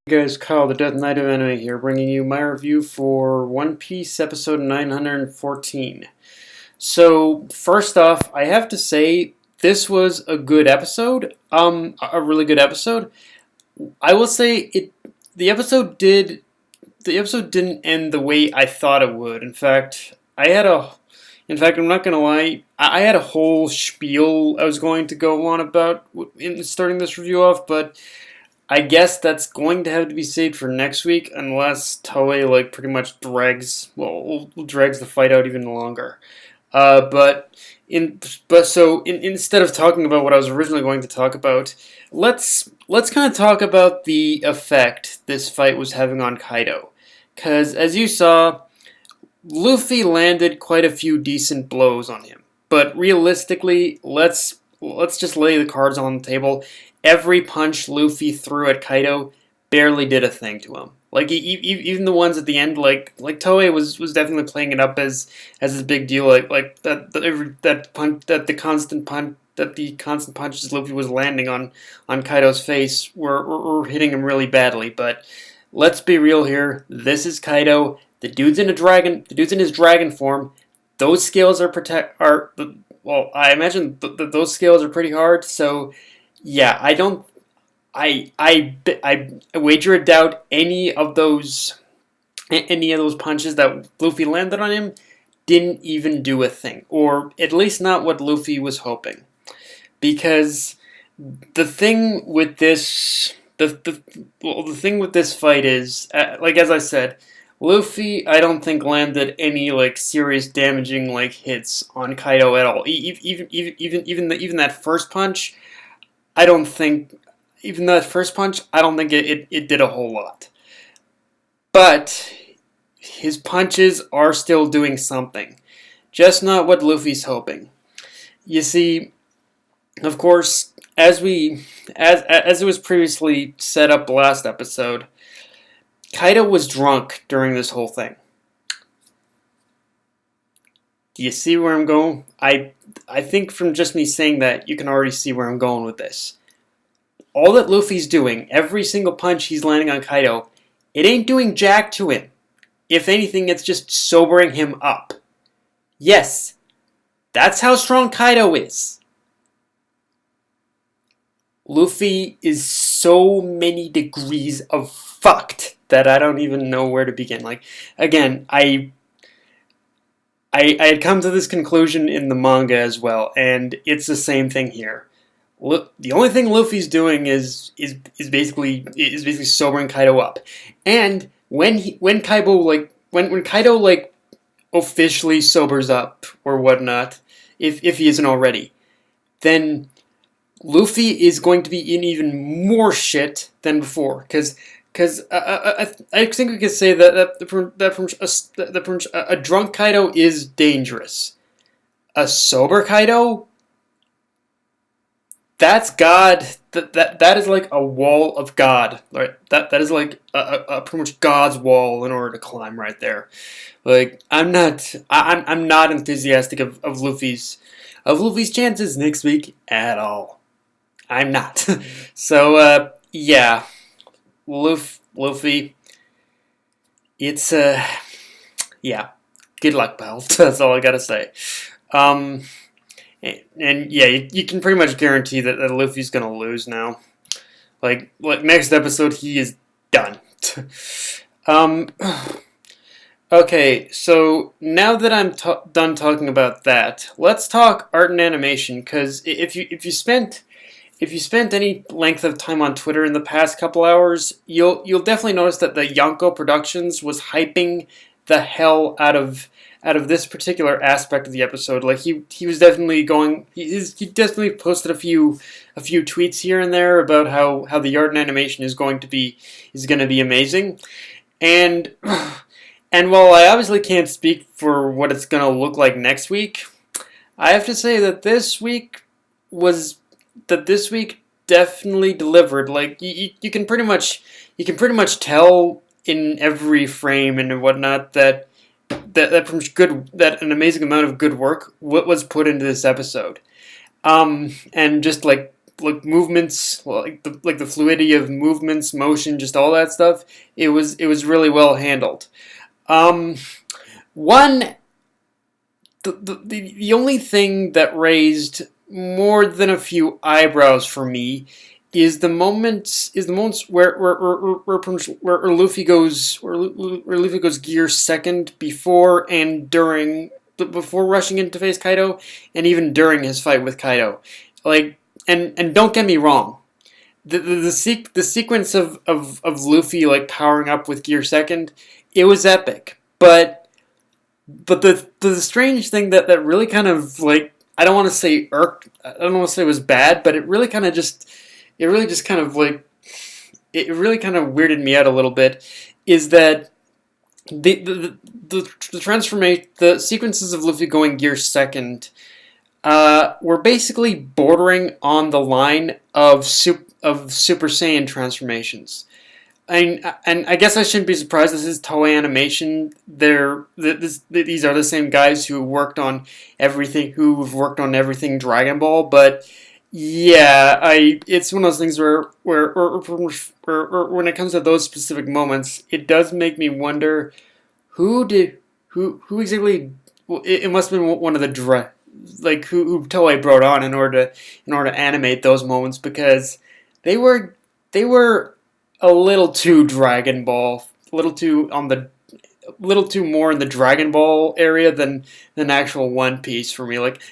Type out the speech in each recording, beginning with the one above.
Hey guys, Kyle, the Death Knight of Anime here, bringing you my review for One Piece episode 914. So, first off, I have to say, this was a good episode, a really good episode. I will say, the episode didn't end the way I thought it would. In fact, I'm not gonna lie, I had a whole spiel I was going to go on about in starting this review off, but I guess that's going to have to be saved for next week unless Toei pretty much drags the fight out even longer. But instead of talking about what I was originally going to talk about, let's kind of talk about the effect this fight was having on Kaido. Cause as you saw, Luffy landed quite a few decent blows on him. But realistically, let's just lay the cards on the table. Every punch Luffy threw at Kaido barely did a thing to him. Even the ones at the end, like Toei was definitely playing it up as a big deal. The constant punches Luffy was landing on Kaido's face were hitting him really badly. But let's be real here. This is Kaido. The dude's in his dragon form. Those scales I imagine those scales are pretty hard. So. Yeah, I wager a doubt any of those punches that Luffy landed on him didn't even do a thing, or at least not what Luffy was hoping. Because the thing with this thing with this fight is, as I said, Luffy, I don't think landed any serious damaging hits on Kaido at all. Even that first punch. I don't think it did a whole lot. But his punches are still doing something. Just not what Luffy's hoping. You see, of course, as it was previously set up last episode, Kaido was drunk during this whole thing. Do you see where I'm going? I think from just me saying that, you can already see where I'm going with this. All that Luffy's doing, every single punch he's landing on Kaido, it ain't doing jack to him. If anything, it's just sobering him up. Yes, that's how strong Kaido is. Luffy is so many degrees of fucked that I don't even know where to begin. Again, I had come to this conclusion in the manga as well, and it's the same thing here. The only thing Luffy's doing is basically sobering Kaido up, and when Kaido officially sobers up or whatnot, if he isn't already, then Luffy is going to be in even more shit than before, because I think we could say that a drunk Kaido is dangerous. A sober Kaido, that's God. That is like a wall of God. Right? That is like a pretty much God's wall in order to climb right there. I'm not enthusiastic of Luffy's chances next week at all. I'm not. So yeah. Luffy, it's yeah, good luck, pal. That's all I gotta say. And yeah, you can pretty much guarantee that Luffy's gonna lose now. Next episode, he is done. Okay, so now that I'm done talking about that, let's talk art and animation. Because if you spent any length of time on Twitter in the past couple hours, you'll definitely notice that the Yonko Productions was hyping the hell out of this particular aspect of the episode. He was definitely going. He definitely posted a few tweets here and there about how the art and animation is going to be amazing, and while I obviously can't speak for what it's going to look like next week, I have to say that this week definitely delivered. You can pretty much tell in every frame and whatnot that an amazing amount of good work was put into this episode. And just movements, like the fluidity of movements, motion, just all that stuff. It was really well handled. Um, one the only thing that raised more than a few eyebrows for me is the moments where Luffy goes gear second before rushing into face Kaido, and even during his fight with Kaido. Like, and don't get me wrong, the sequence of Luffy like powering up with gear second, it was epic, but the strange thing that really kind of like, I don't want to say irked, I don't want to say it was bad, but it really just kind of like, it really kind of weirded me out a little bit, is that the transformation, the sequences of Luffy going gear second, were basically bordering on the line of Super Saiyan transformations. And I guess I shouldn't be surprised. This is Toei Animation. These are the same guys who've worked on everything Dragon Ball. But yeah, it's one of those things where when it comes to those specific moments, it does make me wonder who exactly. Well, it must have been one of the who Toei brought on in order to animate those moments, because they were a little too Dragon Ball, a little too more in the Dragon Ball area than actual One Piece for me. Like,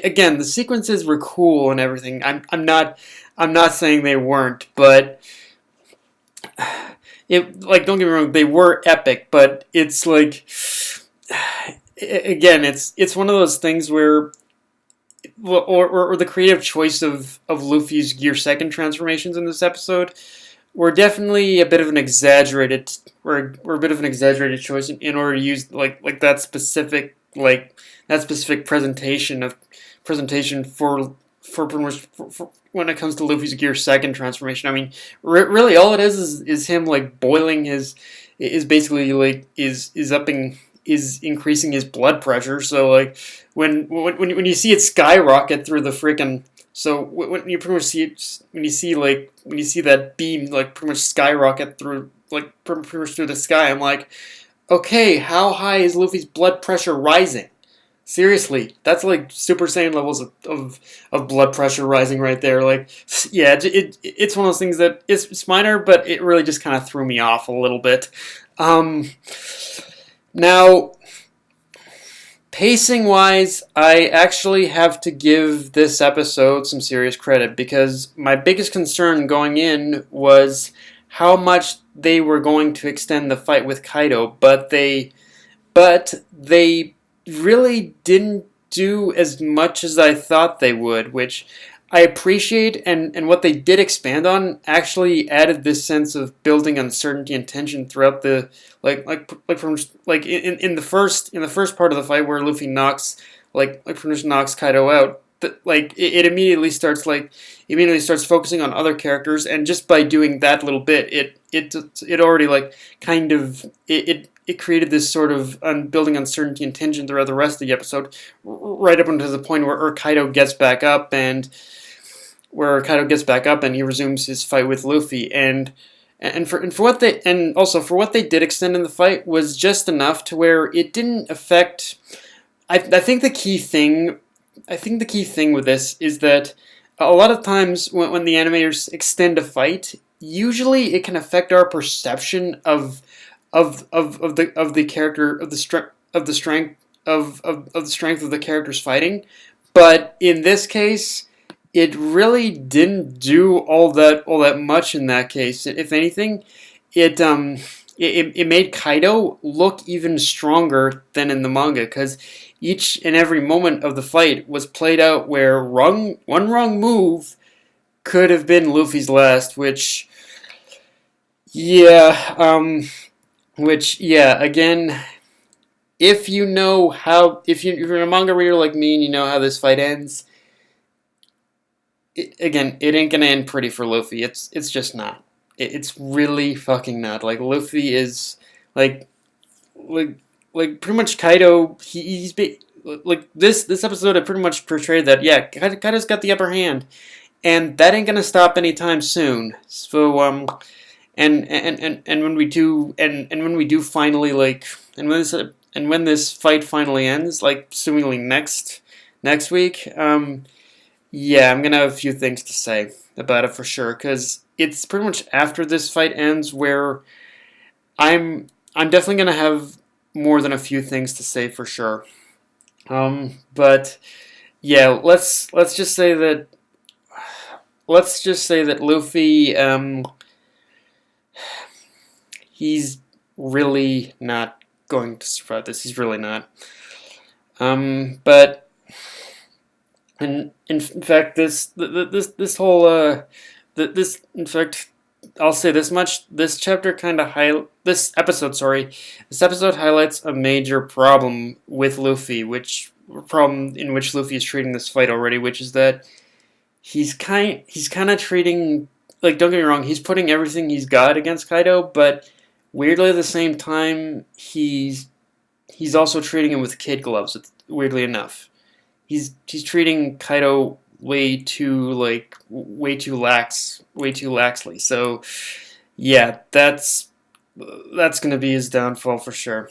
again, the sequences were cool and everything. I'm not saying they weren't, but don't get me wrong, they were epic. But it's like, again, it's one of those things where, or the creative choice of Luffy's gear second transformations in this episode were definitely a bit of an exaggerated choice in order to use that specific presentation for pretty much for when it comes to Luffy's gear second transformation. I mean, really all it is him like boiling is basically like is increasing his blood pressure. So like when you see it skyrocket through the freaking, so when you pretty much see it, when you see that beam like pretty much skyrocket through like pretty much through the sky, I'm like, okay, how high is Luffy's blood pressure rising? Seriously, that's like Super Saiyan levels of blood pressure rising right there. Like, yeah, it's one of those things that it's minor, but it really just kind of threw me off a little bit. Now, pacing wise, I actually have to give this episode some serious credit, because my biggest concern going in was how much they were going to extend the fight with Kaido, but they really didn't do as much as I thought they would, which I appreciate, and what they did expand on actually added this sense of building uncertainty and tension throughout the in the first part of the fight where Luffy knocks Kaido out. It immediately starts focusing on other characters, and just by doing that little bit, it already it created this sort of building uncertainty and tension throughout the rest of the episode, right up until the point where Kaido gets back up and he resumes his fight with Luffy, and for what they did extend in the fight was just enough to where it didn't affect. I think the key thing with this is that a lot of times when the animators extend a fight, usually it can affect our perception of the character, of the strength of the characters fighting. But in this case, it really didn't do all that much in that case. If anything, it made Kaido look even stronger than in the manga, because each and every moment of the fight was played out where one wrong move could have been Luffy's last, which yeah, again, if you're a manga reader like me and you know how this fight ends, it ain't gonna end pretty for Luffy. It's just not. It's really fucking not. Like, Luffy is like pretty much Kaido. He's like this episode. I pretty much portrayed that. Yeah, Kaido's got the upper hand, and that ain't gonna stop anytime soon. So and when we do and when we do finally like and when this fight finally ends, like assumingly next week, yeah, I'm gonna have a few things to say about it for sure, because it's pretty much after this fight ends where I'm I'm definitely gonna have more than a few things to say for sure. But yeah, let's just say that Luffy, he's really not going to survive this. He's really not. But in fact, this whole this in fact, I'll say this much: this episode, sorry, this episode highlights a major problem with Luffy, which problem in which Luffy is treating this fight already, which is that he's kind of treating, like, don't get me wrong, he's putting everything he's got against Kaido, but weirdly at the same time he's also treating him with kid gloves. Weirdly enough, he's treating Kaido way too laxly. So yeah, that's gonna be his downfall for sure.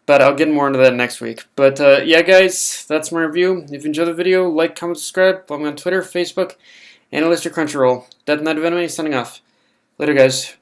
But I'll get more into that next week. But yeah, guys, that's my review. If you enjoyed the video, like, comment, subscribe. Follow me on Twitter, Facebook, and list your Crunchyroll. Death Knight of Anime signing off. Later, guys.